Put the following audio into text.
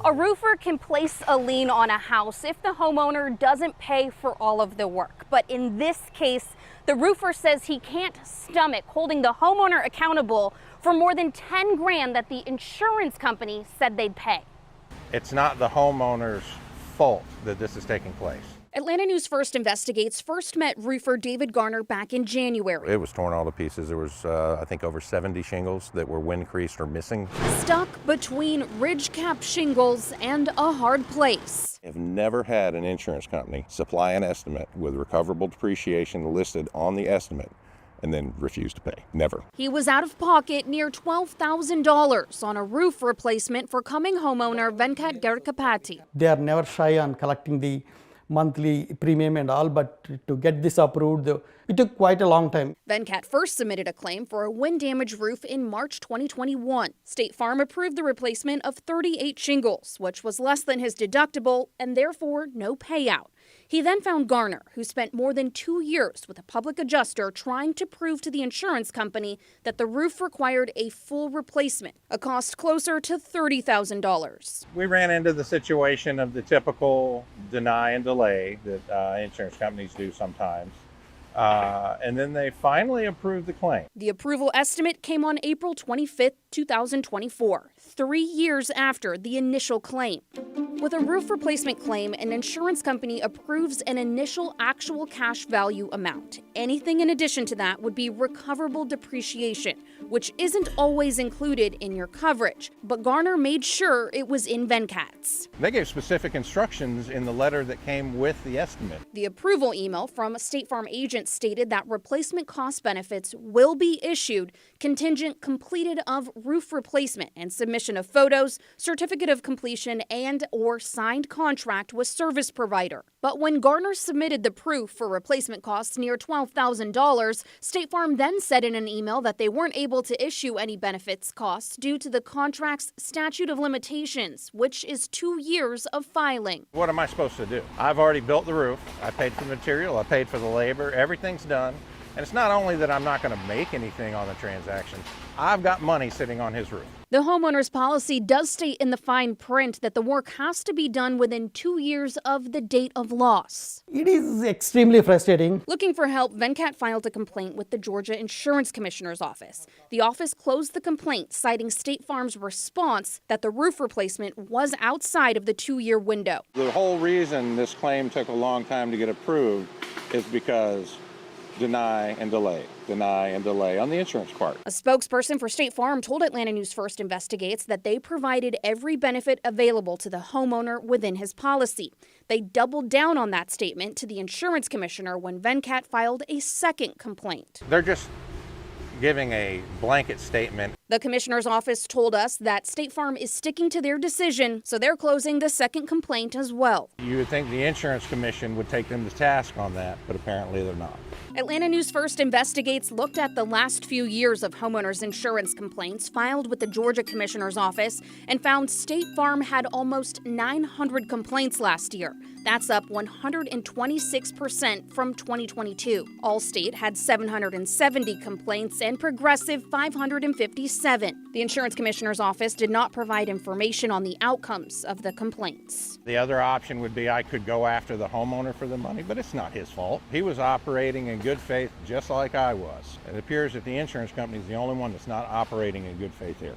A roofer can place a lien on a house if the homeowner doesn't pay for all of the work. But in this case, the roofer says he can't stomach holding the homeowner accountable for more than 10 grand that the insurance company said they'd pay. It's not the homeowner's fault that this is taking place. Atlanta News First Investigates first met roofer David Garner back in January. It was torn all to pieces. There was, I think, over 70 shingles that were wind creased or missing. Stuck between ridge cap shingles and a hard place. I've never had an insurance company supply an estimate with recoverable depreciation listed on the estimate and then refuse to pay. Never. He was out of pocket near $12,000 on a roof replacement for coming homeowner Venkat Garikapati. They are never shy on collecting the monthly premium and all, but to get this approved, it took quite a long time. Venkat first submitted a claim for a wind damage roof in March 2021. State Farm approved the replacement of 38 shingles, which was less than his deductible and therefore no payout. He then found Garner, who spent more than 2 years with a public adjuster trying to prove to the insurance company that the roof required a full replacement, a cost closer to $30,000. We ran into the situation of the typical deny and delay that insurance companies do sometimes. And then they finally approved the claim. The approval estimate came on April 25, 2024, 3 years after the initial claim. With a roof replacement claim, an insurance company approves an initial actual cash value amount. Anything in addition to that would be recoverable depreciation, which isn't always included in your coverage. But Garner made sure it was in Venkat's. They gave specific instructions in the letter that came with the estimate. The approval email from a State Farm agent stated that replacement cost benefits will be issued contingent completed of roof replacement and submission of photos, certificate of completion, and or signed contract with service provider. But when Garner submitted the proof for replacement costs near $12,000, State Farm then said in an email that they weren't able to issue any benefits costs due to the contract's statute of limitations, which is 2 years of filing. What am I supposed to do? I've already built the roof. I paid for the material. I paid for the labor. Everything's done. And it's not only that I'm not going to make anything on the transaction, I've got money sitting on his roof. The homeowner's policy does state in the fine print that the work has to be done within 2 years of the date of loss. It is extremely frustrating. Looking for help, Venkat filed a complaint with the Georgia Insurance Commissioner's office. The office closed the complaint, citing State Farm's response that the roof replacement was outside of the 2-year window. The whole reason this claim took a long time to get approved is because deny and delay on the insurance part. A spokesperson for State Farm told Atlanta News First Investigates that they provided every benefit available to the homeowner within his policy. They doubled down on that statement to the insurance commissioner when Venkat filed a second complaint. They're just giving a blanket statement. The commissioner's office told us that State Farm is sticking to their decision, so they're closing the second complaint as well. You would think the insurance commission would take them to task on that, but apparently they're not. Atlanta News First Investigates looked at the last few years of homeowners' insurance complaints filed with the Georgia Commissioner's Office and found State Farm had almost 900 complaints last year. That's up 126% from 2022. Allstate had 770 complaints and Progressive 557. The Insurance Commissioner's Office did not provide information on the outcomes of the complaints. The other option would be I could go after the homeowner for the money, but it's not his fault. He was operating in good faith just like I was. It appears that the insurance company is the only one that's not operating in good faith here.